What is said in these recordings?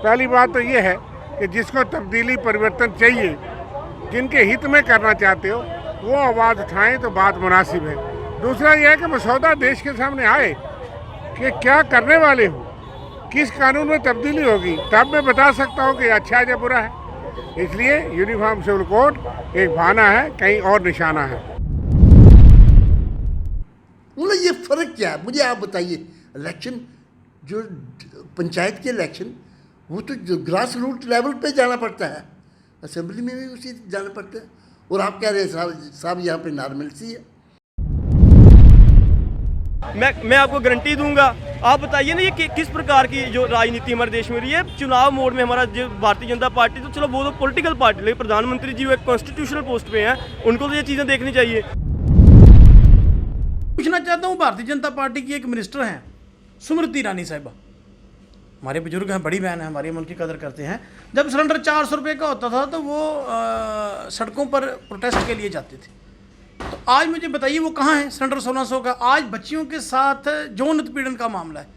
पहली बात तो ये है कि जिसको तब्दीली परिवर्तन चाहिए, जिनके हित में करना चाहते हो, वो आवाज़ उठाएं तो बात मुनासिब है। दूसरा यह है कि मसौदा देश के सामने आए कि क्या करने वाले हो, किस कानून में तब्दीली होगी, तब मैं बता सकता हूँ कि अच्छा है या बुरा है। इसलिए यूनिफॉर्म सिविल कोड एक बहाना है, कहीं और निशाना है। मतलब ये फ़र्क क्या है, मुझे आप बताइए। इलेक्शन जो पंचायत के इलेक्शन, वो तो जो ग्रास रूट लेवल पे जाना पड़ता है, असेंबली में भी उसी जाना पड़ता है। और आप कह रहे हैं साहब यहाँ पे नॉर्मलसी है। मैं आपको गारंटी दूंगा। आप बताइए ना, ये किस प्रकार की जो राजनीति हमारे देश में रही है। चुनाव मोड में हमारा जो भारतीय जनता पार्टी, तो चलो वो तो पॉलिटिकल पार्टी, लेकिन प्रधानमंत्री जी वो एक कॉन्स्टिट्यूशनल पोस्ट पे हैं, उनको तो ये चीज़ें देखनी चाहिए। पूछना चाहता हूँ, भारतीय जनता पार्टी की एक मिनिस्टर हैं स्मृति ईरानी साहिबा, हमारे बुजुर्ग हैं, बड़ी बहन है, हमारे मुल्क की कदर करते हैं। जब सिलेंडर 400 रुपये का होता था तो वो सड़कों पर प्रोटेस्ट के लिए जाते थे। तो आज मुझे बताइए वो कहाँ है सिलेंडर 1600 का। आज बच्चियों के साथ यौन उत्पीड़न का मामला है।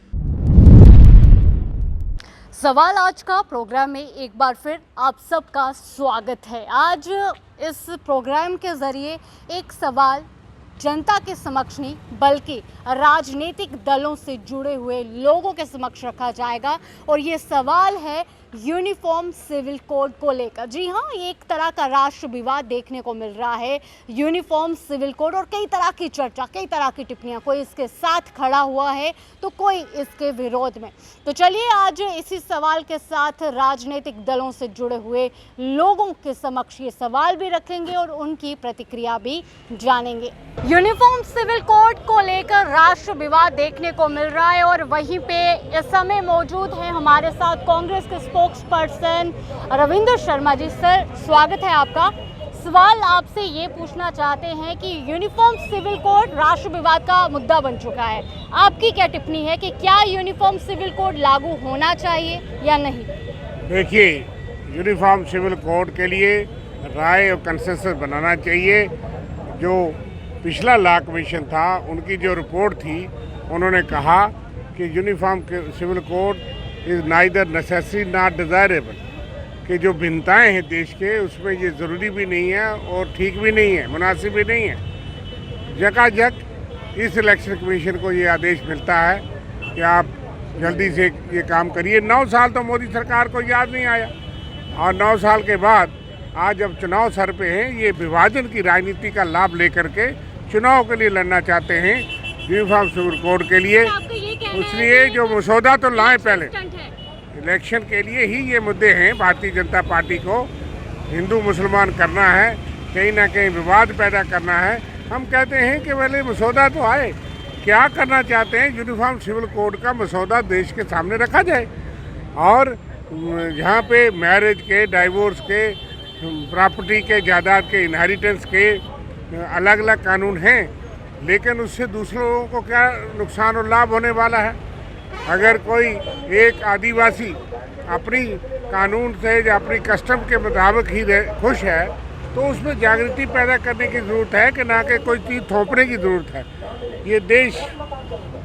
सवाल आज का प्रोग्राम में एक बार फिर आप सबका स्वागत है। आज इस प्रोग्राम के ज़रिए एक सवाल जनता के समक्ष नहीं बल्कि राजनीतिक दलों से जुड़े हुए लोगों के समक्ष रखा जाएगा, और ये सवाल है यूनिफॉर्म सिविल कोड को लेकर। जी हाँ, एक तरह का राष्ट्र विवाद देखने को मिल रहा है यूनिफॉर्म सिविल कोड, और कई तरह की चर्चा, कई तरह की टिप्पणियाँ, कोई इसके साथ खड़ा हुआ है तो कोई इसके विरोध में। तो चलिए आज इसी सवाल के साथ राजनीतिक दलों से जुड़े हुए लोगों के समक्ष ये सवाल भी रखेंगे और उनकी प्रतिक्रिया भी जानेंगे। यूनिफॉर्म सिविल कोड को लेकर राष्ट्र विवाद देखने को मिल रहा है, और वहीं पे इस समय मौजूद हैं हमारे साथ कांग्रेस के spokes person Ravindra Sharma ji. Sir, स्वागत है आपका। सवाल आपसे ये पूछना चाहते हैं कि यूनिफॉर्म सिविल कोड राष्ट्र विवाद का मुद्दा बन चुका है, आपकी क्या टिप्पणी है कि क्या यूनिफॉर्म सिविल कोड लागू होना चाहिए या नहीं? देखिए, यूनिफॉर्म सिविल कोड के लिए राय और कंसेंसस बनाना चाहिए। जो पिछला लॉ कमीशन था, उनकी जो रिपोर्ट थी, उन्होंने कहा कि uniform civil code is neither necessary not desirable, कि जो भिन्नताएँ हैं देश के, उसमें ये ज़रूरी भी नहीं है और ठीक भी नहीं है, मुनासिब भी नहीं है। जगह इस इलेक्शन कमीशन को ये आदेश मिलता है कि आप जल्दी से ये काम करिए। 9 साल तो मोदी सरकार को याद नहीं आया, और 9 साल के बाद आज जब चुनाव सर पे हैं, ये विभाजन की राजनीति का लाभ लेकर के चुनाव के लिए लड़ना चाहते हैं यूनिफॉर्म सिविल कोड के लिए। इसलिए जो मसौदा तो लाएं पहले, इलेक्शन के लिए ही ये मुद्दे हैं। भारतीय जनता पार्टी को हिंदू मुसलमान करना है, कहीं ना कहीं विवाद पैदा करना है। हम कहते हैं कि पहले मसौदा तो आए, क्या करना चाहते हैं। यूनिफॉर्म सिविल कोड का मसौदा देश के सामने रखा जाए, और यहाँ पे मैरिज के, डाइवोर्स के, प्रॉपर्टी के, जायदाद के, इनहेरिटेंस के अलग अलग कानून हैं, लेकिन उससे दूसरे लोगों को क्या नुकसान और लाभ होने वाला है। अगर कोई एक आदिवासी अपनी कानून से या अपनी कस्टम के मुताबिक ही खुश है, तो उसमें जागृति पैदा करने की ज़रूरत है कि ना कि कोई चीज़ थोपने की ज़रूरत है। ये देश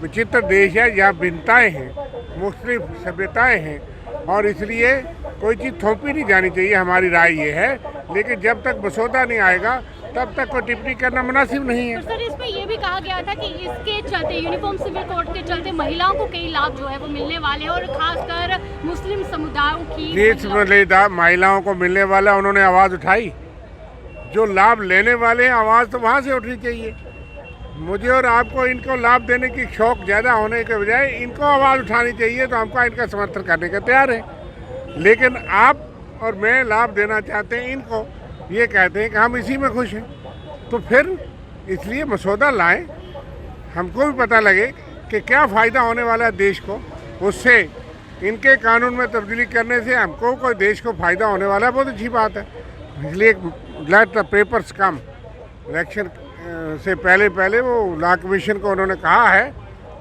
विचित्र देश है, यहाँ भिन्नताएँ हैं, मुख्तलिफ सभ्यताएँ हैं, और इसलिए कोई चीज़ थोपी नहीं जानी चाहिए, हमारी राय ये है। लेकिन जब तक मसौदा नहीं आएगा तब तक कोई टिप्पणी करना मुनासिब नहीं है। तो सर, इसमें ये भी कहा गया था कि इसके चलते, यूनिफॉर्म सिविल कोड के चलते महिलाओं को कई लाभ जो है वो मिलने वाले हैं, और खासकर मुस्लिम समुदायों की महिलाओं को मिलने वाला, उन्होंने आवाज़ उठाई। जो लाभ लेने वाले हैं, आवाज़ तो वहाँ से उठनी चाहिए। मुझे और आपको इनको लाभ देने की शौक ज़्यादा होने के बजाय इनको आवाज़ उठानी चाहिए, तो हमको इनका समर्थन करने का तैयार है। लेकिन आप और मैं लाभ देना चाहते हैं इनको, ये कहते हैं कि हम इसी में खुश हैं, तो फिर इसलिए मसौदा लाएं, हमको भी पता लगे कि क्या फ़ायदा होने वाला है देश को। उससे इनके कानून में तब्दीली करने से हमको कोई देश को फ़ायदा होने वाला है, बहुत अच्छी बात है। इसलिए let the papers come. Election से पहले पहले वो लॉ कमीशन को उन्होंने कहा है,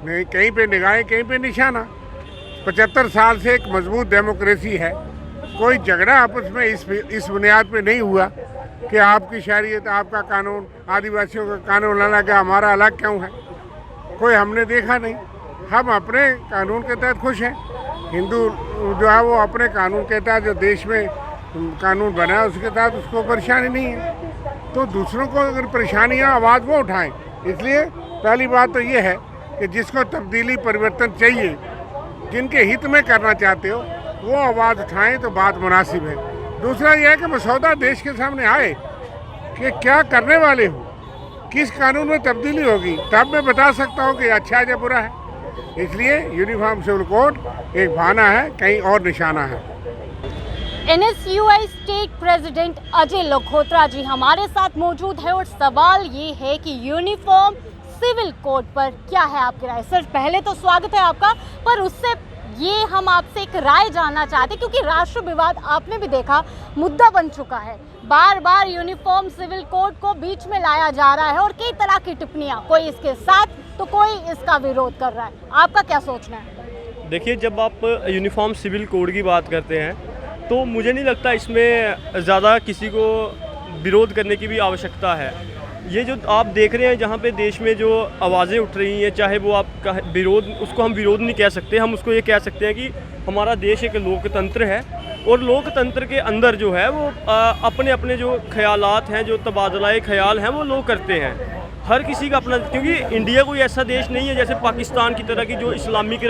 नहीं कहीं पे निगाहें कहीं पे निशाना। 75 साल से एक मजबूत डेमोक्रेसी है, कोई झगड़ा आपस में इस बुनियाद पे नहीं हुआ कि आपकी शहरियत, आपका कानून, आदिवासियों का कानून अलग है, हमारा अलग क्यों है। कोई हमने देखा नहीं, हम अपने कानून के तहत खुश हैं। हिंदू जो है वो अपने कानून के तहत जो देश में कानून बना है उसके तहत उसको परेशानी नहीं है, तो दूसरों को अगर परेशानियाँ आवाज़ वो उठाएं। इसलिए पहली बात तो ये है कि जिसको तब्दीली परिवर्तन चाहिए, जिनके हित में करना चाहते हो, वो आवाज़ उठाएं तो बात मुनासिब है। दूसरा यह है कि मसौदा देश के सामने आए कि क्या करने वाले हो, किस कानून में तब्दीली होगी, तब मैं बता सकता हूँ कि अच्छा है या बुरा है। इसलिए यूनिफॉर्म सिविल कोड एक बहाना है, कहीं और निशाना है। NSUI state president Ajay Lakhotra ji हमारे साथ मौजूद है और सवाल ये है कि यूनिफॉर्म सिविल कोड पर क्या है आपकी राय। सर पहले तो स्वागत है आपका, पर उससे ये हम आपसे एक राय जानना चाहते हैं क्योंकि राष्ट्र विवाद आपने भी देखा मुद्दा बन चुका है। बार बार यूनिफॉर्म सिविल कोड को बीच में लाया जा रहा है और कई तरह की टिप्पणियां, कोई इसके साथ तो कोई इसका विरोध कर रहा है। आपका क्या सोचना है? देखिए, जब आप यूनिफॉर्म सिविल कोड की बात करते हैं तो मुझे नहीं लगता इसमें ज़्यादा किसी को विरोध करने की भी आवश्यकता है। ये जो आप देख रहे हैं जहाँ पे देश में जो आवाज़ें उठ रही हैं, चाहे वो आपका विरोध, उसको हम विरोध नहीं कह सकते, हम उसको ये कह सकते हैं कि हमारा देश एक लोकतंत्र है और लोकतंत्र के अंदर जो है वो अपने अपने जो ख्यालात हैं, जो तबादला ख्याल हैं, वो लोग करते हैं। हर किसी का अपना, क्योंकि इंडिया कोई ऐसा देश नहीं है जैसे पाकिस्तान की तरह की जो इस्लामिक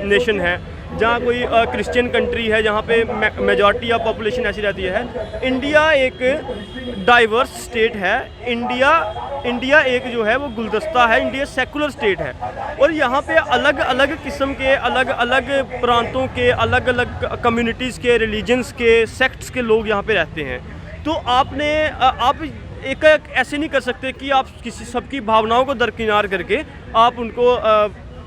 नेशन है, जहाँ कोई क्रिश्चियन कंट्री है जहाँ पे मेजॉरिटी ऑफ पॉपुलेशन ऐसी रहती है। इंडिया एक डाइवर्स स्टेट है। इंडिया एक जो है वो गुलदस्ता है। इंडिया सेकुलर स्टेट है और यहाँ पे अलग अलग किस्म के, अलग अलग प्रांतों के, अलग अलग कम्युनिटीज़ के, रिलीजन्स के, सेक्ट्स के लोग यहाँ पे रहते हैं। तो आप एक ऐसे नहीं कर सकते कि आप किसी सबकी भावनाओं को दरकिनार करके आप उनको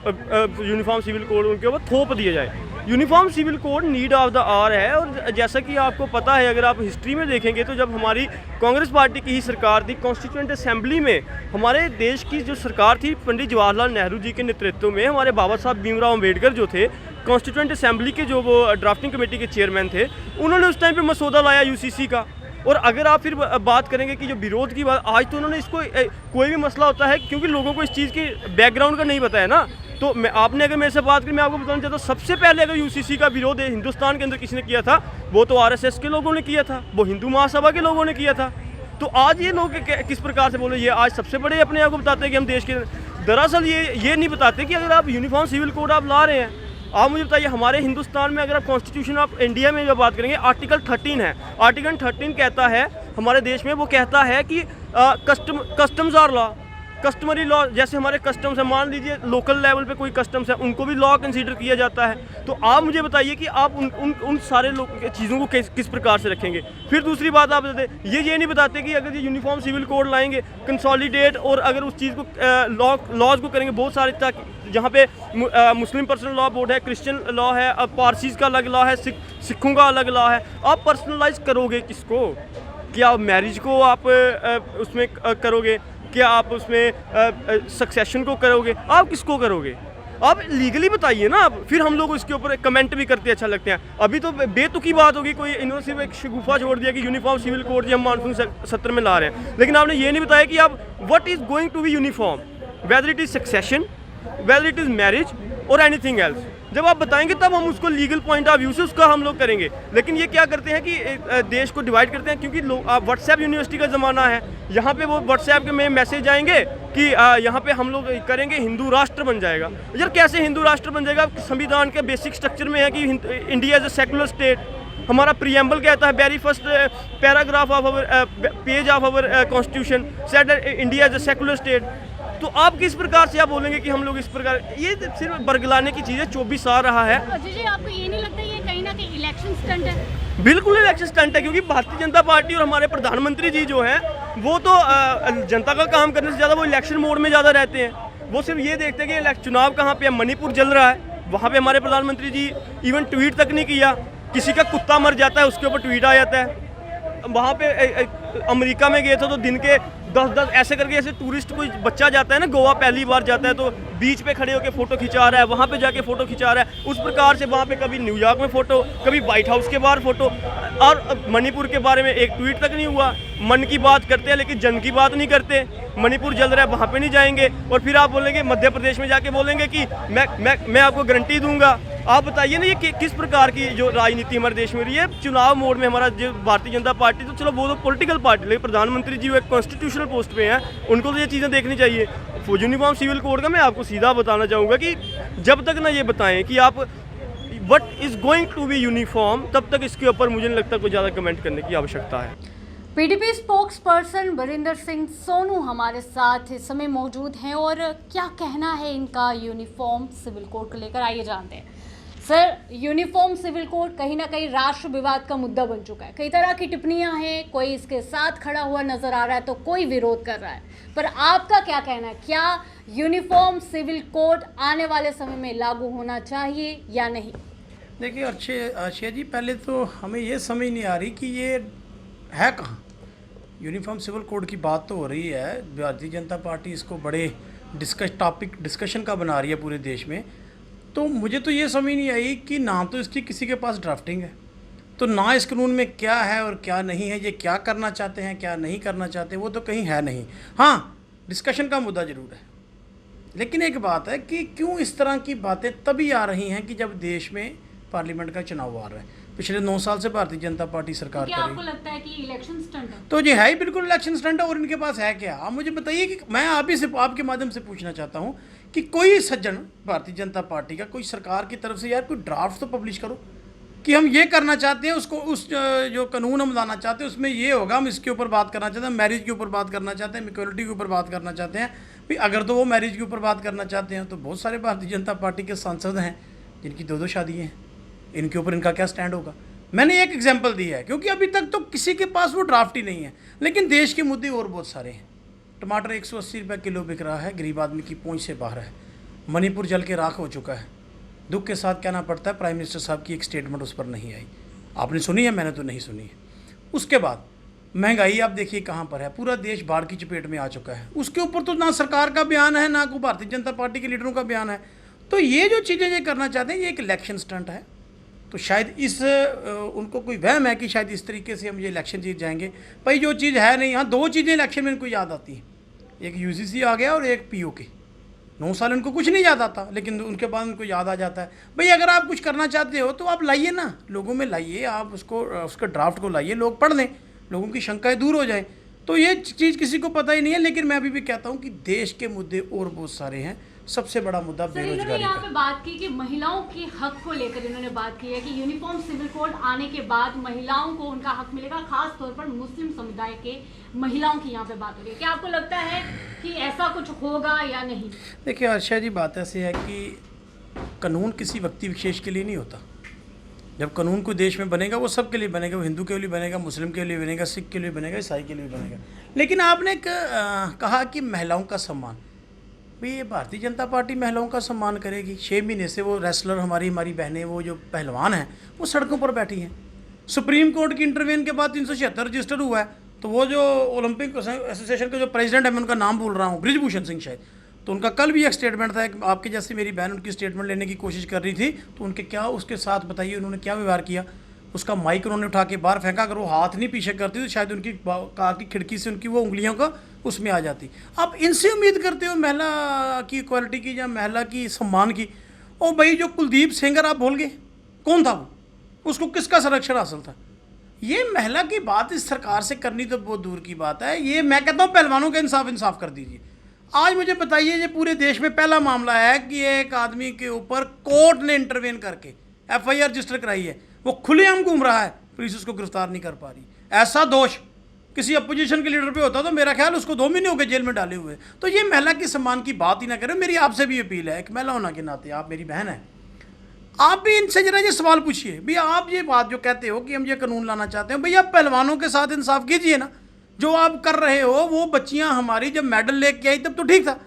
यूनिफॉर्म सिविल कोड उनके ऊपर थोप दिया जाए। Uniform civil code need of the hour है। और जैसा कि आपको पता है, अगर आप हिस्ट्री में देखेंगे तो जब हमारी कांग्रेस पार्टी की ही सरकार थी, कॉन्स्टिट्यूएंट असेंबली में हमारे देश की जो सरकार थी पंडित जवाहरलाल नेहरू जी के नेतृत्व में, हमारे बाबा साहब भीमराव अम्बेडकर जो थे कॉन्स्टिट्यूएंट असेंबली के जो वो ड्राफ्टिंग कमेटी के चेयरमैन थे, उन्होंने उस टाइम पर मसौदा लाया यूसीसी का। और अगर आप फिर बात करेंगे कि जो विरोध की बात, आज तो उन्होंने इसको कोई भी मसला होता है क्योंकि लोगों को इस चीज़ की बैकग्राउंड का नहीं पता है ना। तो आपने अगर मेरे से बात करी, मैं आपको बताना चाहता हूँ, सबसे पहले अगर यूसीसी का विरोध हिंदुस्तान के अंदर किसी ने किया था, वो तो आरएसएस के लोगों ने किया था, वो हिंदू महासभा के लोगों ने किया था। तो आज ये लोग किस प्रकार से बोले, ये आज सबसे बड़े अपने आप को बताते हैं कि हम देश के, दरअसल ये नहीं बताते कि अगर आप यूनिफॉर्म सिविल कोड आप ला रहे हैं, आप मुझे बताइए हमारे हिंदुस्तान में अगर आप कॉन्स्टिट्यूशन ऑफ इंडिया में जो बात करेंगे, आर्टिकल 13 है। आर्टिकल 13 कहता है हमारे देश में, वो कहता है कि customs are law, customary law, जैसे हमारे कस्टम्स है, मान लीजिए लोकल लेवल पे कोई कस्टम्स है, उनको भी लॉ कंसीडर किया जाता है। तो आप मुझे बताइए कि आप उन सारे चीज़ों को किस प्रकार से रखेंगे। फिर दूसरी बात आप बताते, ये नहीं बताते कि अगर ये यूनिफॉर्म सिविल कोड लाएंगे, कंसोलिडेट, और अगर उस चीज़ को लॉज को करेंगे बहुत सारे, जहाँ पे मुस्लिम पर्सनल लॉ बोर्ड है, क्रिश्चियन लॉ है, पारसीज़ का अलग लॉ है, सिखों का अलग लॉ है, आप पर्सनलाइज करोगे किसको? क्या मैरिज को आप उसमें करोगे? क्या आप उसमें सक्सेशन को करोगे? आप किसको करोगे? आप लीगली बताइए ना। आप फिर हम लोग इसके ऊपर कमेंट भी करते अच्छा लगते हैं। अभी तो बेतुकी बात होगी, कोई इन्होंने सिर्फ एक शगुफा छोड़ दिया कि यूनिफॉर्म सिविल कोड जी हम मानसून सत्र में ला रहे हैं, लेकिन आपने ये नहीं बताया कि आप what is going to be uniform, whether it is succession, whether it is marriage और एनीथिंग एल्स। जब आप बताएंगे तब हम उसको लीगल पॉइंट ऑफ व्यू से उसका हम लोग करेंगे। लेकिन ये क्या करते हैं कि देश को डिवाइड करते हैं, क्योंकि व्हाट्सएप यूनिवर्सिटी का ज़माना है। यहाँ पे वो व्हाट्सएप के में मैसेज आएंगे कि यहाँ पे हम लोग करेंगे, हिंदू राष्ट्र बन जाएगा। यार कैसे हिंदू राष्ट्र बन जाएगा? संविधान के बेसिक स्ट्रक्चर में है कि India is a secular state. हमारा प्रीएम्बल कहता है, very first paragraph of our page of our constitution said India is a secular state. तो आप किस प्रकार से आप बोलेंगे कि हम लोग इस प्रकार, ये सिर्फ बरगलाने की चीज़ है। 24 आ रहा है। अजय जी, आपको ये नहीं लगता ये कहीं ना कहीं इलेक्शन स्टंट है? बिल्कुल इलेक्शन स्टंट है, क्योंकि भारतीय जनता पार्टी और हमारे प्रधानमंत्री जी जो हैं वो तो जनता का काम करने से ज़्यादा वो इलेक्शन मोड में ज़्यादा रहते हैं। वो सिर्फ ये देखते हैं कि चुनाव कहाँ पे है। मणिपुर जल रहा है, वहाँ पे हमारे प्रधानमंत्री जी इवन ट्वीट तक नहीं किया। किसी का कुत्ता मर जाता है, उसके ऊपर ट्वीट आ जाता है। वहाँ पे अमेरिका में गए थे तो दिन के 10 ऐसे करके, ऐसे टूरिस्ट कोई बच्चा जाता है ना गोवा, पहली बार जाता है तो बीच पे खड़े होकर फ़ोटो खिंचा रहा है, वहाँ पे जाके फ़ोटो खिंचा रहा है। उस प्रकार से वहाँ पे कभी न्यूयॉर्क में फ़ोटो, कभी वाइट हाउस के बाहर फ़ोटो, और मणिपुर के बारे में एक ट्वीट तक नहीं हुआ। मन की बात करते हैं लेकिन जन की बात नहीं करते। मणिपुर जल रहा है वहाँ पे नहीं जाएंगे, और फिर आप बोलेंगे मध्य प्रदेश में जाके बोलेंगे कि मैं आपको गारंटी दूंगा। आप बताइए ना, ये किस प्रकार की जो राजनीति हमारे देश में हो रही है। चुनाव मोड में हमारा जो भारतीय जनता पार्टी, तो चलो वो तो पॉलिटिकल पार्टी, लेकिन प्रधानमंत्री जी वो एक कॉन्स्टिट्यूशनल पोस्ट पे हैं, उनको तो ये चीज़ें देखनी चाहिए। यूनिफॉर्म सिविल कोड का मैं आपको सीधा बताना चाहूँगा कि जब तक ना ये बताएं कि आप what is going to be uniform, तब तक इसके ऊपर मुझे नहीं लगता कोई ज़्यादा कमेंट करने की आवश्यकता है। PDP spokes person Barinder Singh Sonu हमारे साथ इस समय मौजूद हैं और क्या कहना है इनका यूनिफॉर्म सिविल कोड को लेकर, आइए जानते हैं। सर, यूनिफॉर्म सिविल कोड कहीं ना कहीं राष्ट्र विवाद का मुद्दा बन चुका है। कई तरह की टिप्पणियां हैं, कोई इसके साथ खड़ा हुआ नजर आ रहा है तो कोई विरोध कर रहा है, पर आपका क्या कहना है? क्या यूनिफॉर्म सिविल कोड आने वाले समय में लागू होना चाहिए या नहीं? देखिए अक्षय जी, पहले तो हमें ये समझ नहीं आ रही कि ये है कहाँ। यूनिफॉर्म सिविल कोड की बात तो हो रही है, भारतीय जनता पार्टी इसको बड़े डिस्कशन का बना रही है पूरे देश में। तो मुझे तो ये समझ नहीं आई कि ना तो इसकी किसी के पास ड्राफ्टिंग है, तो ना इस कानून में क्या है और क्या नहीं है, ये क्या करना चाहते हैं क्या नहीं करना चाहते, वो तो कहीं है नहीं। हाँ, डिस्कशन का मुद्दा ज़रूर है, लेकिन एक बात है कि क्यों इस तरह की बातें तभी आ रही हैं कि जब देश में पार्लियामेंट का चुनाव आ रहा है। पिछले 9 साल से भारतीय जनता पार्टी सरकार क्या कर आपको रही है। लगता है कि इलेक्शन स्टंट है? तो ये है ही बिल्कुल इलेक्शन स्टंट है। और इनके पास है क्या? आप मुझे बताइए कि मैं आप ही से आपके माध्यम से पूछना चाहता हूँ कि कोई सज्जन भारतीय जनता पार्टी का, कोई सरकार की तरफ से यार कोई ड्राफ्ट तो पब्लिश करो कि हम ये करना चाहते हैं, उसको उस जो कानून हम लाना चाहते हैं उसमें ये होगा, हम इसके ऊपर बात करना चाहते हैं, मैरिज के ऊपर बात करना चाहते हैं, इक्वलिटी के ऊपर बात करना चाहते हैं। भाई अगर तो वो मैरिज के ऊपर बात करना चाहते हैं तो बहुत सारे भारतीय जनता पार्टी के सांसद हैं जिनकी 2-2 शादियाँ हैं, इनके ऊपर इनका क्या स्टैंड होगा। मैंने एक एग्जाम्पल दिया है क्योंकि अभी तक तो किसी के पास वो ड्राफ्ट ही नहीं है, लेकिन देश के मुद्दे और बहुत सारे हैं। टमाटर 180 रुपये किलो बिक रहा है, गरीब आदमी की पहुंच से बाहर है। मणिपुर जल के राख हो चुका है। दुख के साथ कहना पड़ता है प्राइम मिनिस्टर साहब की एक स्टेटमेंट उस पर नहीं आई। आपने सुनी है? मैंने तो नहीं सुनी है। उसके बाद महंगाई आप देखिए कहाँ पर है, पूरा देश बाढ़ की चपेट में आ चुका है। उसके ऊपर तो ना सरकार का बयान है ना कोई भारतीय जनता पार्टी के लीडरों का बयान है। तो ये जो चीज़ें ये करना चाहते हैं ये एक इलेक्शन स्टंट है। तो शायद उनको कोई वहम है कि शायद इस तरीके से हम ये इलेक्शन जीत जाएंगे। भाई जो चीज़ है नहीं, हाँ 2 चीज़ें इलेक्शन में इनको याद आती हैं, एक यूजीसी आ गया और एक पीओके। 9 साल इनको कुछ नहीं याद आता, लेकिन उनके बाद उनको याद आ जाता है। भाई अगर आप कुछ करना चाहते हो तो आप लाइए ना, लोगों में लाइए, आप उसका ड्राफ्ट को लाइए, लोग पढ़ लें, लोगों की शंकाएं दूर हो जाए। तो ये चीज़ किसी को पता ही नहीं है। लेकिन मैं अभी भी कहता हूँ कि देश के मुद्दे और बहुत सारे हैं। सबसे बड़ा मुद्दा बेरोजगारी यहाँ का। पे बात की कि महिलाओं के हक को लेकर इन्होंने बात की है कि यूनिफॉर्म सिविल कोड आने के बाद महिलाओं को उनका हक मिलेगा, खास तौर पर मुस्लिम समुदाय के महिलाओं की यहाँ पे बात हो रही है। क्या आपको लगता है कि ऐसा कुछ होगा या नहीं? देखिए आशा जी, बात ऐसी है कि कानून किसी व्यक्ति विशेष के लिए नहीं होता। जब कानून कोई देश में बनेगा वो सबके लिए बनेगा, वो हिंदू के लिए बनेगा, मुस्लिम के लिए बनेगा, सिख के लिए बनेगा, ईसाई के लिए बनेगा। लेकिन आपने कहा कि महिलाओं का सम्मान, भाई ये भारतीय जनता पार्टी महिलाओं का सम्मान करेगी। 6 महीने से वो रेसलर हमारी बहनें, वो जो पहलवान हैं, वो सड़कों पर बैठी हैं। सुप्रीम कोर्ट की इंटरवेन के बाद 376 रजिस्टर हुआ है। तो वो जो ओलंपिक एसोसिएशन के जो प्रेसिडेंट है, मैं उनका नाम बोल रहा हूँ, ब्रिजभूषण सिंह शायद, तो उनका कल भी एक स्टेटमेंट था। आपके जैसे मेरी बहन उनकी स्टेटमेंट लेने की कोशिश कर रही थी, तो उनके क्या उसके साथ बताइए उन्होंने क्या व्यवहार किया। उसका माइक उन्होंने उठा के बाहर फेंका। अगर वो हाथ नहीं पीछे करती तो शायद उनकी कार की खिड़की से उनकी वो उंगलियों का उसमें आ जाती। आप इनसे उम्मीद करते हो महिला की इक्वालिटी की या महिला की सम्मान की? ओ भाई, जो कुलदीप सेंगर आप भूल गए, कौन था वो? उसको किसका संरक्षण हासिल था? ये महिला की बात इस सरकार से करनी तो बहुत दूर की बात है। ये मैं कहता हूँ पहलवानों का इंसाफ कर दीजिए। आज मुझे बताइए, ये पूरे देश में पहला मामला है कि एक आदमी के ऊपर कोर्ट ने इंटरवेन करके FIR रजिस्टर कराई है, वो खुलेआम घूम रहा है, पुलिस उसको गिरफ्तार नहीं कर पा रही। ऐसा दोष किसी अपोजिशन के लीडर पे होता तो मेरा ख्याल उसको 2 महीने हो गए जेल में डाले हुए। तो ये महिला की सम्मान की बात ही ना करें। मेरी आपसे भी अपील है, एक महिला होने के नाते, आप मेरी बहन है, आप भी इनसे जरा ये सवाल पूछिए, भैया आप ये बात जो कहते हो कि हम ये कानून लाना चाहते हैं, भैया पहलवानों के साथ इंसाफ कीजिए ना। जो आप कर रहे हो, वो बच्चियां हमारी जब मेडल लेके आई तब तो ठीक था,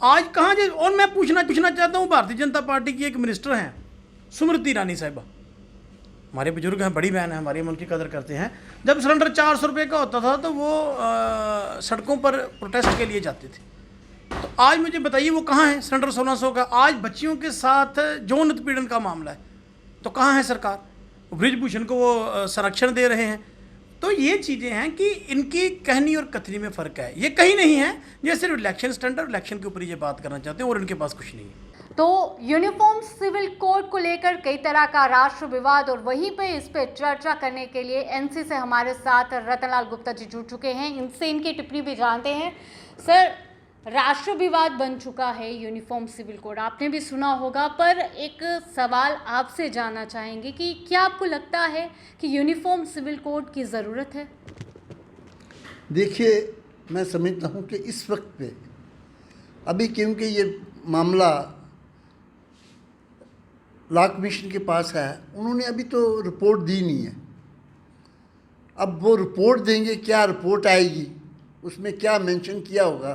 आज कहाँ जे। और मैं पूछना चाहता हूँ, भारतीय जनता पार्टी की एक मिनिस्टर हैं स्मृति ईरानी साहिबा, हमारे बुजुर्ग हैं, बड़ी बहन है, हमारे मुल्क की कदर करते हैं। जब सिलेंडर 400 रुपये का होता था तो वो सड़कों पर प्रोटेस्ट के लिए जाते थे। तो आज मुझे बताइए वो कहाँ है? सिलेंडर 1600 का। आज बच्चियों के साथ यौन उत्पीड़न का मामला है, तो कहाँ है सरकार? ब्रिजभूषण को वो संरक्षण दे रहे हैं। तो ये चीज़ें हैं कि इनकी कहनी और कथनी में फ़र्क है, ये कहीं नहीं है, ये सिर्फ इलेक्शन स्टंट और इलेक्शन के ऊपर ये बात करना चाहते हैं और इनके पास कुछ नहीं है। तो यूनिफॉर्म सिविल कोड को लेकर कई तरह का राष्ट्र विवाद, और वहीं पे इस पे चर्चा करने के लिए एनसी से हमारे साथ रतनलाल गुप्ता जी जुड़ चुके हैं। इनसे इनकी टिप्पणी भी जानते हैं। सर, राष्ट्र विवाद बन चुका है यूनिफॉर्म सिविल कोड, आपने भी सुना होगा, पर एक सवाल आपसे जानना चाहेंगे कि क्या आपको लगता है कि यूनिफॉर्म सिविल कोड की ज़रूरत है? देखिए, मैं समझता हूँ कि इस वक्त पे अभी, क्योंकि ये मामला लॉ कमीशन के पास है, उन्होंने अभी तो रिपोर्ट दी नहीं है। अब वो रिपोर्ट देंगे, क्या रिपोर्ट आएगी, उसमें क्या मेंशन किया होगा,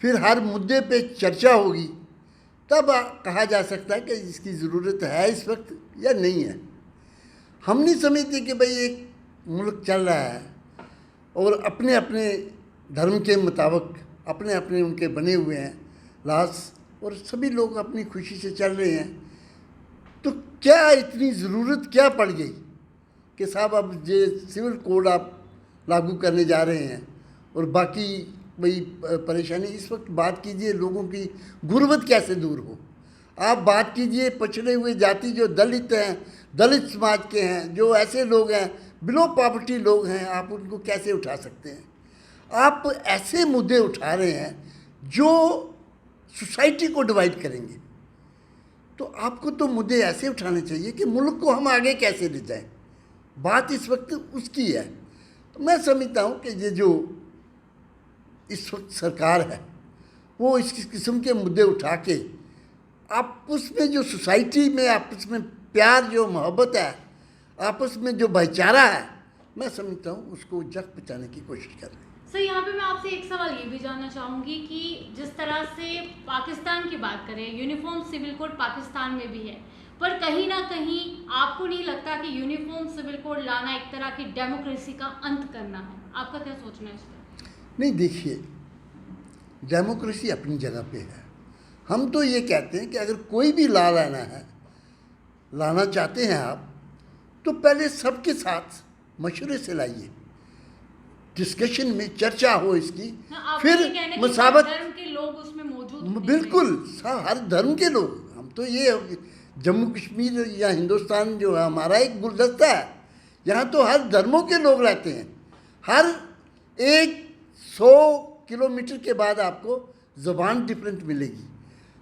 फिर हर मुद्दे पे चर्चा होगी, तब कहा जा सकता है कि इसकी ज़रूरत है इस वक्त या नहीं है। हम नहीं समझते कि भाई एक मुल्क चल रहा है और अपने अपने धर्म के मुताबिक अपने अपने उनके बने हुए हैं लास, और सभी लोग अपनी खुशी से चल रहे हैं, तो क्या इतनी ज़रूरत क्या पड़ गई कि साहब अब ये सिविल कोड आप लागू करने जा रहे हैं और बाकी भाई परेशानी। इस वक्त बात कीजिए लोगों की गुर्बत कैसे दूर हो, आप बात कीजिए पिछड़े हुए जाति जो दलित हैं, दलित समाज के हैं, जो ऐसे लोग हैं बिलो पॉवर्टी लोग हैं, आप उनको कैसे उठा सकते हैं? आप ऐसे मुद्दे उठा रहे हैं जो सोसाइटी को डिवाइड करेंगे। तो आपको तो मुद्दे ऐसे उठाने चाहिए कि मुल्क को हम आगे कैसे ले जाएं। बात इस वक्त उसकी है। तो मैं समझता हूँ कि ये जो इस वक्त सरकार है वो इस किस्म के मुद्दे उठा के आपस में जो सोसाइटी में आपस में प्यार, जो मोहब्बत है, आपस में जो भाईचारा है, मैं समझता हूँ उसको जग बचाने की कोशिश कर रहे हैं। सर, यहाँ पे मैं आपसे एक सवाल ये भी जानना चाहूँगी कि जिस तरह से पाकिस्तान की बात करें, यूनिफॉर्म सिविल कोड पाकिस्तान में भी है, पर कहीं ना कहीं आपको नहीं लगता कि यूनिफॉर्म सिविल कोड लाना एक तरह की डेमोक्रेसी का अंत करना है? आपका क्या सोचना है इस पर? नहीं, देखिए, डेमोक्रेसी अपनी जगह पे है। हम तो ये कहते हैं कि अगर कोई भी लॉ लाना चाहते हैं आप, तो पहले सबके साथ मशवरे से लाइए, डिस्कशन में चर्चा हो इसकी, फिर मुसावत। धर्म के लोग उसमें मौजूद, बिल्कुल, हर धर्म के लोग। हम तो ये जम्मू कश्मीर या हिंदुस्तान जो है हमारा एक गुलदस्ता है, यहाँ तो हर धर्मों के लोग रहते हैं। हर एक 100 किलोमीटर के बाद आपको ज़बान डिफरेंट मिलेगी,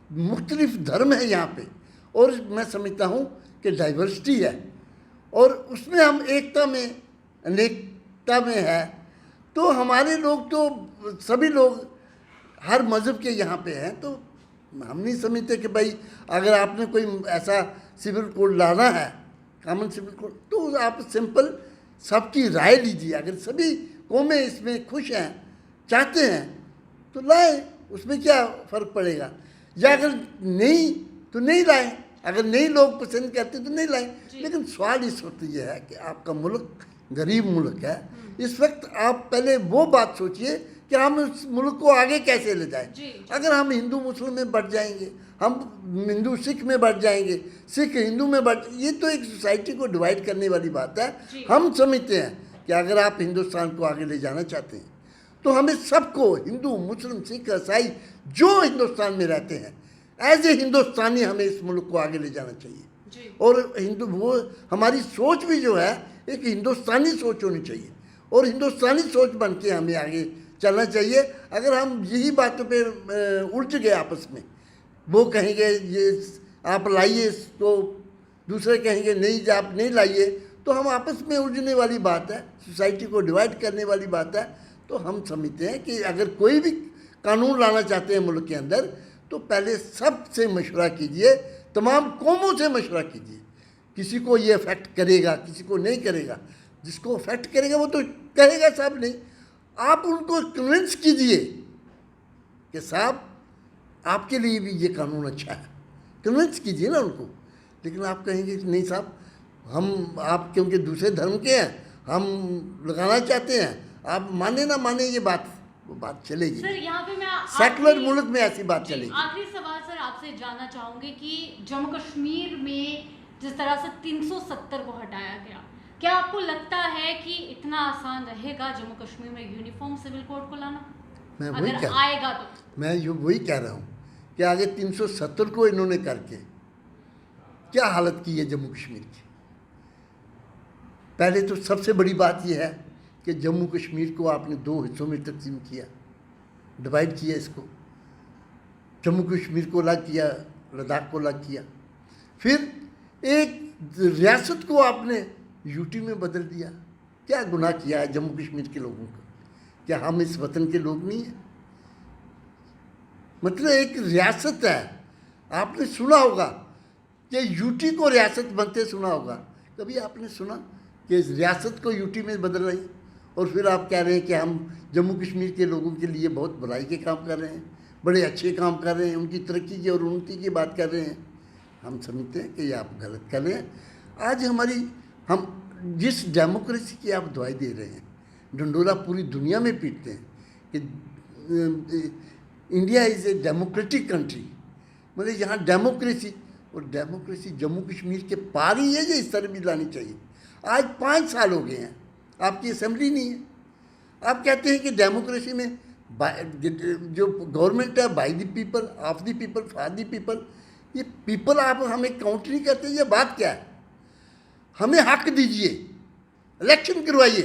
मुख्तलिफ धर्म है यहाँ पे, और मैं समझता हूँ कि डाइवर्सिटी है और उसमें हम एकता में, अनेकता में है। तो हमारे लोग तो सभी लोग हर मज़हब के यहाँ पे हैं, तो हम नहीं समझते कि भाई अगर आपने कोई ऐसा सिविल कोड लाना है, कॉमन सिविल कोड, तो आप सिंपल सबकी राय लीजिए। अगर सभी कौमें इसमें खुश हैं, चाहते हैं, तो लाएं, उसमें क्या फ़र्क पड़ेगा। या अगर नहीं तो नहीं लाएं, अगर नहीं लोग पसंद करते तो नहीं लाएं। लेकिन सवाल इस वक्त ये है कि आपका मुल्क गरीब मुल्क है। इस वक्त आप पहले वो बात सोचिए कि हम इस मुल्क को आगे कैसे ले जाएं। अगर हम हिंदू मुस्लिम में बढ़ जाएंगे, हम हिंदू सिख में बढ़ जाएंगे, सिख हिंदू में बढ़, ये तो एक सोसाइटी को डिवाइड करने वाली बात है। हम समझते हैं कि अगर आप हिंदुस्तान को आगे ले जाना चाहते हैं तो हमें सबको, हिंदू मुस्लिम सिख ईसाई जो हिंदुस्तान में रहते हैं, एज ए हिंदुस्तानी हमें इस मुल्क को आगे ले जाना चाहिए। और हिंदू, वो हमारी सोच भी जो है एक हिंदुस्तानी सोच होनी चाहिए और हिंदुस्तानी सोच बन के हमें आगे चलना चाहिए। अगर हम यही बातों पे उलझ गए आपस में, वो कहेंगे ये आप लाइए, तो दूसरे कहेंगे नहीं आप नहीं लाइए, तो हम आपस में उलझने वाली बात है, सोसाइटी को डिवाइड करने वाली बात है। तो हम समझते हैं कि अगर कोई भी कानून लाना चाहते हैं मुल्क के अंदर, तो पहले सबसे मशवरा कीजिए, तमाम कौमों से मशवरा कीजिए। किसी को ये अफेक्ट करेगा, किसी को नहीं करेगा। जिसको अफेक्ट करेगा वो तो कहेगा साहब नहीं। आप उनको कन्विंस कीजिए कि साहब आपके लिए भी ये कानून अच्छा है, कन्विंस कीजिए ना उनको। लेकिन आप कहेंगे कि नहीं साहब, हम आप क्योंकि दूसरे धर्म के हैं, हम लगाना चाहते हैं, आप माने ना माने ये बात, वो बात चलेगी। सर, यहाँ पे मैं सेकुलर मुल्क में ऐसी बात चलेगी। आखिरी सवाल सर आपसे जानना चाहूँगी कि जम्मू कश्मीर में जिस तरह से 370 को हटाया गया, क्या आपको लगता है कि इतना आसान रहेगा जम्मू कश्मीर में यूनिफॉर्म सिविल कोड को लाना? मैं वही अगर कह आएगा तो मैं वही कह रहा हूँ कि आगे 370 को इन्होंने करके क्या हालत की है जम्मू कश्मीर की। पहले तो सबसे बड़ी बात यह है कि जम्मू कश्मीर को आपने 2 हिस्सों में तकसीम किया, डिवाइड किया इसको। जम्मू कश्मीर को अलग किया, लद्दाख को अलग किया, फिर एक रियासत को आपने यूटी में बदल दिया। क्या गुनाह किया है जम्मू कश्मीर के लोगों को? क्या हम इस वतन के लोग नहीं हैं? मतलब एक रियासत है। आपने सुना होगा कि यूटी को रियासत बनते सुना होगा, कभी आपने सुना कि इस रियासत को यूटी में बदल रही? और फिर आप कह रहे हैं कि हम जम्मू कश्मीर के लोगों के लिए बहुत भलाई के काम कर रहे हैं, बड़े अच्छे काम कर रहे हैं, उनकी तरक्की की और उन्नति की बात कर रहे हैं। हम समझते हैं कि ये आप गलत कर रहे हैं। आज हम जिस डेमोक्रेसी की आप दुआई दे रहे हैं, डंडोरा पूरी दुनिया में पीटते हैं कि India is a democratic country, मतलब यहाँ डेमोक्रेसी, और डेमोक्रेसी जम्मू कश्मीर के पार ही है, जो इस तरह भी लानी चाहिए। आज 5 साल हो गए हैं, आपकी असेंबली नहीं है। आप कहते हैं कि डेमोक्रेसी में जो गवर्नमेंट है by the people, of the people, for the people, ये पीपल आप हमें काउंट नहीं करते। ये बात क्या है? हमें हक दीजिए, इलेक्शन करवाइए,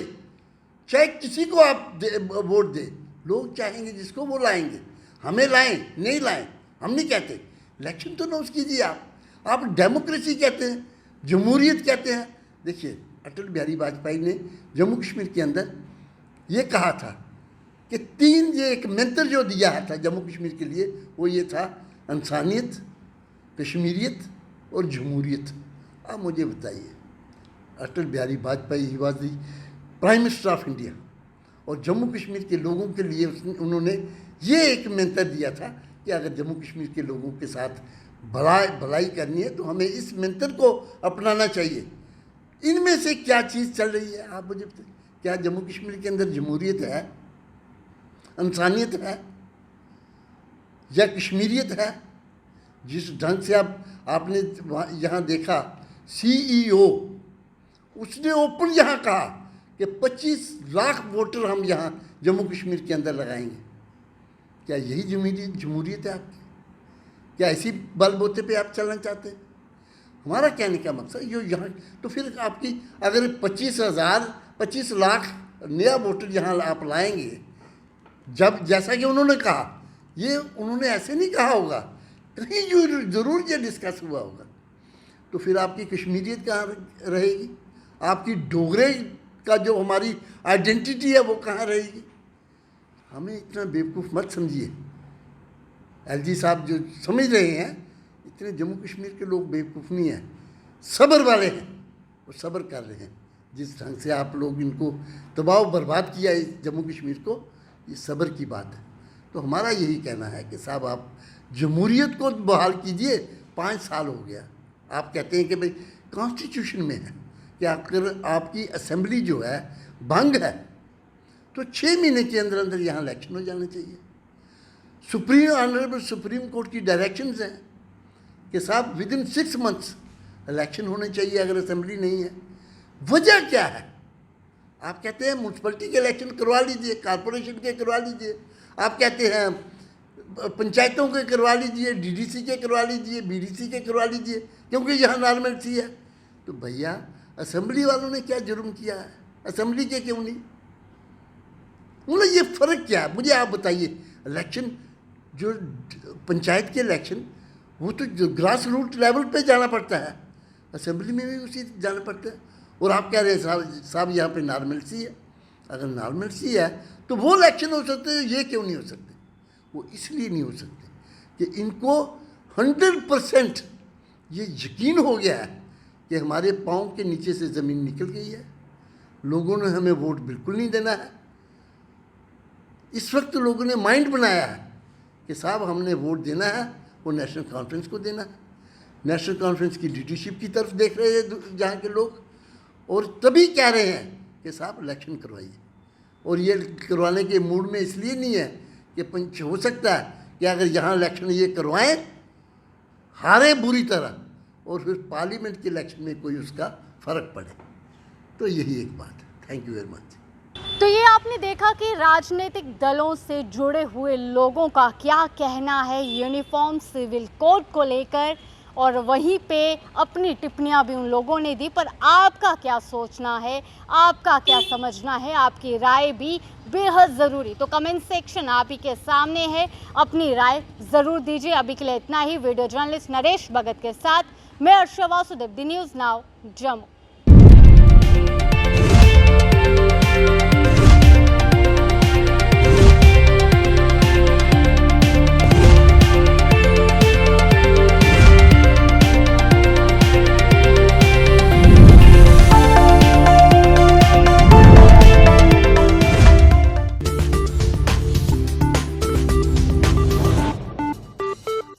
चाहे किसी को आप वोट दे, लोग चाहेंगे जिसको वो लाएंगे। हमें लाएं, नहीं लाएं हम नहीं कहते, इलेक्शन तो अनाउंस कीजिए। आप डेमोक्रेसी कहते हैं, जमहूरियत कहते हैं। देखिए, अटल बिहारी वाजपेयी ने जम्मू कश्मीर के अंदर ये कहा था कि 3 ये एक मंत्र जो दिया था जम्मू कश्मीर के लिए, वो ये था इंसानियत, कश्मीरियत और जमहूरियत। आप मुझे बताइए, Atal Bihari Vajpayee he was the prime minister of India, और जम्मू कश्मीर के लोगों के लिए उन्होंने ये एक मंत्र दिया था कि अगर जम्मू कश्मीर के लोगों के साथ भलाई करनी है तो हमें इस मंत्र को अपनाना चाहिए। इनमें से क्या चीज़ चल रही है आप मुझे बताइए? क्या जम्मू कश्मीर के अंदर जमहूरियत है, इंसानियत है या कश्मीरियत है? जिस ढंग से आपने यहाँ देखा, CEO उसने ओपन यहाँ कहा कि 25 लाख वोटर हम यहाँ जम्मू कश्मीर के अंदर लगाएंगे। क्या यही जमहूरियत है आपकी? क्या ऐसी बलबूते पे आप चलना चाहते हैं? हमारा कहने का मकसद ये यहाँ, तो फिर आपकी अगर 25 लाख नया वोटर यहाँ आप लाएंगे, जब जैसा कि उन्होंने कहा, ये उन्होंने ऐसे नहीं कहा होगा, कहीं ज़रूर ये डिस्कस हुआ होगा, तो फिर आपकी कश्मीरियत कहाँ रहेगी? आपकी डोगरे का जो हमारी आइडेंटिटी है वो कहाँ रहेगी? हमें इतना बेवकूफ़ मत समझिए। LG साहब जो समझ रहे हैं, इतने जम्मू कश्मीर के लोग बेवकूफ़ नहीं हैं, सब्र वाले हैं, वो सब्र कर रहे हैं। जिस ढंग से आप लोग इनको तबाह बर्बाद किया इस जम्मू कश्मीर को, ये सब्र की बात है। तो हमारा यही कहना है कि साहब आप जमहूरियत को बहाल कीजिए। 5 साल हो गया, आप कहते हैं कि भाई कॉन्स्टिट्यूशन में है कि अगर आपकी असेंबली जो है भंग है तो 6 महीने के अंदर अंदर यहाँ इलेक्शन हो जाना चाहिए। ऑनरेबल सुप्रीम कोर्ट की डायरेक्शंस हैं कि साहब विदिन 6 मंथ्स इलेक्शन होने चाहिए अगर असेंबली नहीं है। वजह क्या है? आप कहते हैं म्यूनसिपलिटी के इलेक्शन करवा लीजिए, कॉरपोरेशन के करवा लीजिए, आप कहते हैं पंचायतों के करवा लीजिए, DDC के करवा लीजिए, BDC के करवा लीजिए, क्योंकि यहाँ नॉर्मलिटी है। तो भैया असेंबली वालों ने क्या जुर्म किया है? असेंबली के क्यों नहीं? मतलब ये फ़र्क क्या है मुझे आप बताइए। इलेक्शन जो पंचायत के इलेक्शन, वो तो जो ग्रास रूट लेवल पे जाना पड़ता है, असेंबली में भी उसी जाना पड़ता है। और आप कह रहे हैं साहब यहाँ पे नॉर्मलिटी है। अगर नॉर्मलिटी है तो वो इलेक्शन हो सकते हैं, ये क्यों नहीं हो सकते? वो इसलिए नहीं हो सकते कि इनको 100% ये यकीन हो गया है कि हमारे पाँव के नीचे से ज़मीन निकल गई है, लोगों ने हमें वोट बिल्कुल नहीं देना है। इस वक्त लोगों ने माइंड बनाया है कि साहब हमने वोट देना है, वो नेशनल कॉन्फ्रेंस को देना है। नेशनल कॉन्फ्रेंस की लीडरशिप की तरफ देख रहे हैं जहाँ के लोग, और तभी कह रहे हैं कि साहब इलेक्शन करवाइए। और ये करवाने के मूड में इसलिए नहीं है कि पंच हो सकता है कि अगर यहाँ इलेक्शन ये करवाएं, हारे बुरी तरह, और फिर पार्लियामेंट के इलेक्शन में कोई उसका फ़र्क पड़े। तो यही एक बात है। Thank you very much. तो ये आपने देखा कि राजनीतिक दलों से जुड़े हुए लोगों का क्या कहना है यूनिफॉर्म सिविल कोड को लेकर, और वहीं पे अपनी टिप्पणियां भी उन लोगों ने दी। पर आपका क्या सोचना है, आपका क्या समझना है, आपकी राय भी बेहद ज़रूरी। तो कमेंट सेक्शन आप ही के सामने है, अपनी राय ज़रूर दीजिए। अभी के लिए इतना ही। वीडियो जर्नलिस्ट नरेश भगत के साथ मैं अर्शा वासुदेव, दी न्यूज़ नाउ, जम्मू।